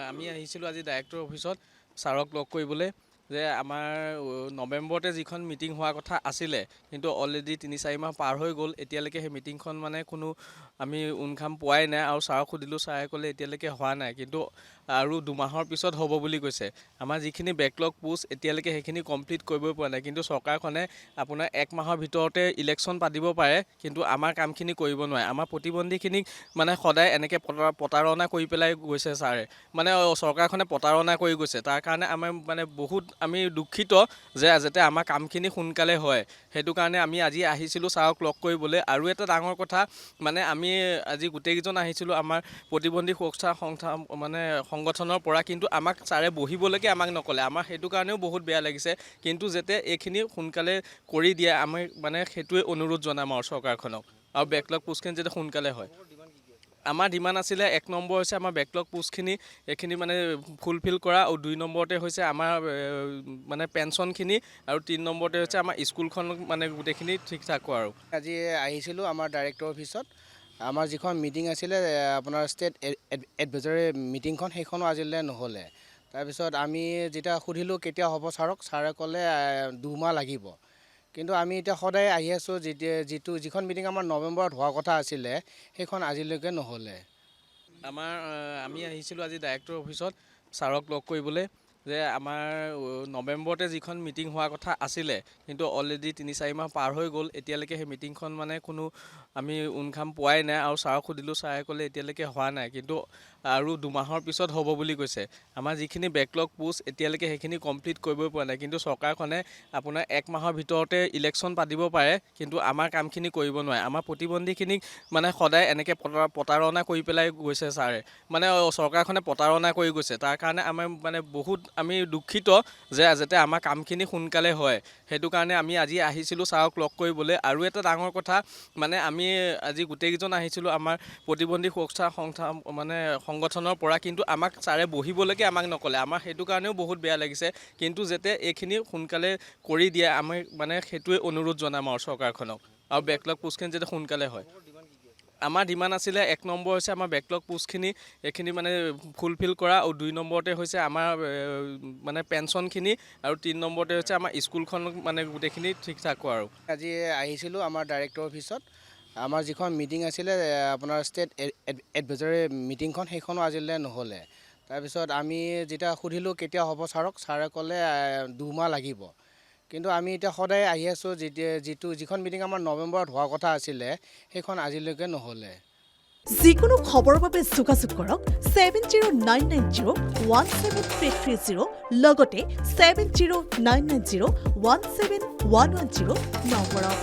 আমি আহিছিলোঁ আজি ডাইৰেক্টৰ অফিচত ছাৰক লগ কৰিবলৈ যে আমাৰ নৱেম্বৰতে যিখন মিটিং হোৱাৰ কথা আছিলে কিন্তু অলৰেডি ৩-৪ মাহ পাৰ হৈ গ'ল এতিয়ালৈকে সেই মিটিংখন মানে কোনো আমি উনখাম পোৱাই নাই আৰু ছাৰক সুধিলোঁ ছাৰে ক'লে এতিয়ালৈকে হোৱা নাই কিন্তু আৰু ২ মাহৰ পিছত হ'ব বুলি কৈছে আমাৰ যিখিনি বেকলগ পোষ্ট এতিয়ালৈকে সেইখিনি কমপ্লিট কৰিবই পৰা নাই কিন্তু চৰকাৰখনে আপোনাৰ ১ মাহৰ ভিতৰতে ইলেকশ্যন পাতিব পাৰে কিন্তু আমাৰ কামখিনি কৰিব নোৱাৰে আমাৰ প্ৰতিবন্ধীখিনিক মানে সদায় এনেকৈ প্ৰতাৰণা কৰি পেলাই গৈছে ছাৰে মানে চৰকাৰখনে প্ৰতাৰণা কৰি গৈছে তাৰ কাৰণে আমাৰ মানে বহুত আমি দুখিত যে যাতে আমাৰ কামখিনি সোনকালে হয় সেইটো কাৰণে আমি আজি আহিছিলোঁ ছাৰক লগ কৰিবলৈ আৰু এটা ডাঙৰ কথা মানে আমি আজি গোটেইকেইজন আহিছিলোঁ আমাৰ প্ৰতিবন্ধী সুৰক্ষা মানে সংগঠনৰ পৰা কিন্তু আমাক ছাৰে বহিবলৈকে আমাক নক'লে আমাৰ সেইটো কাৰণেও বহুত বেয়া লাগিছে কিন্তু যাতে এইখিনি সোনকালে কৰি দিয়ে আমি মানে সেইটোৱে অনুৰোধ জনাম আৰু চৰকাৰখনক আৰু বেকলগ পোষ্টখিনি যাতে সোনকালে হয় আমাৰ ডিমাণ্ড আছিলে ১ নম্বৰ হৈছে আমাৰ বেকলগ পোষ্টখিনি এইখিনি মানে ফুলফিল কৰা আৰু ২ নম্বৰতে হৈছে আমাৰ মানে পেঞ্চনখিনি আৰু ৩ নম্বৰতে হৈছে আমাৰ স্কুলখন মানে গোটেইখিনি ঠিক ঠাক কৰা আৰু আজি আহিছিলোঁ আমাৰ ডাইৰেক্টৰ অফিচত আমাৰ যিখন মিটিং আছিলে আপোনাৰ ষ্টেট এডভাইজৰী মিটিংখন সেইখনো আজিলৈ নহ'লে তাৰপিছত আমি যেতিয়া সুধিলোঁ কেতিয়া হ'ব ছাৰক ছাৰে ক'লে ২ মাহ লাগিব কিন্তু আমি এতিয়া সদায় আহি আছোঁ যিখন মিটিং আমাৰ নৱেম্বৰত হোৱাৰ কথা আছিলে সেইখন আজিলৈকে নহ'লে আমি আহিছিলোঁ আজি ডাইৰেক্টৰ অফিচত ছাৰক লগ কৰিবলৈ যে আমাৰ নৱেম্বৰতে যিখন মিটিং হোৱাৰ কথা আছিলে কিন্তু অলৰেডি ৩-৪ মাহ পাৰ হৈ গ'ল এতিয়ালৈকে সেই মিটিংখন মানে কোনো আমি উনখাম পোৱাই নাই আৰু ছাৰক সুধিলোঁ ছাৰে ক'লে এতিয়ালৈকে হোৱা নাই কিন্তু আৰু ২ মাহৰ পিছত হ'ব বুলি কৈছে আমাৰ যিখিনি বেকলগ পোষ্ট এতিয়ালৈকে সেইখিনি কমপ্লিট কৰিবই পৰা নাই কিন্তু চৰকাৰখনে আপোনাৰ ১ মাহৰ ভিতৰতে ইলেকশ্যন পাতিব পাৰে কিন্তু আমাৰ কামখিনি কৰিব নোৱাৰে আমাৰ প্ৰতিবন্ধীখিনিক মানে সদায় এনেকৈ প্ৰতাৰণা কৰি পেলাই গৈছে ছাৰে মানে চৰকাৰখনে প্ৰতাৰণা কৰি গৈছে তাৰ কাৰণে আমাৰ মানে বহুত আমি দুখিত যে যাতে আমাৰ কামখিনি সোনকালে হয় সেইটো কাৰণে আমি আজি আহিছিলোঁ ছাৰক লগ কৰিবলৈ আৰু এটা ডাঙৰ কথা মানে আমি আজি গোটেইকেইজন আহিছিলোঁ আমাৰ প্ৰতিবন্ধী সুৰক্ষা মানে সংগঠনৰ পৰা কিন্তু আমাক ছাৰে বহিবলৈকে আমাক নক'লে আমাৰ সেইটো কাৰণেও বহুত বেয়া লাগিছে কিন্তু যাতে এইখিনি সোনকালে কৰি দিয়ে আমি মানে সেইটোৱে অনুৰোধ জনাম আৰু চৰকাৰখনক আৰু বেকলগ পোষ্টখিনি যাতে সোনকালে হয় আমাৰ ডিমাণ্ড আছিলে ১ নম্বৰ হৈছে আমাৰ বেকলগ পোষ্টখিনি এইখিনি মানে ফুলফিল কৰা আৰু ২ নম্বৰতে হৈছে আমাৰ মানে পেঞ্চনখিনি আৰু ৩ নম্বৰতে হৈছে আমাৰ স্কুলখন মানে গোটেইখিনি ঠিক ঠাক কৰা আৰু আজি আহিছিলোঁ আমাৰ ডাইৰেক্টৰ অফিচত আমাৰ যিখন মিটিং আছিলে আপোনাৰ ষ্টেট এডভাইজৰী মিটিংখন সেইখনো আজিলৈ নহ'লে তাৰপিছত আমি যেতিয়া সুধিলোঁ কেতিয়া হ'ব ছাৰক ছাৰে ক'লে ২ মাহ লাগিব কিন্তু আমি এতিয়া সদায় আহি আছোঁ যিখন মিটিং আমাৰ নৱেম্বৰত হোৱাৰ কথা আছিলে সেইখন আজিলৈকে নহ'লে যিকোনো খবৰৰ বাবে যোগাযোগ কৰক 7099017330 লগতে 7099017110 নম্বৰত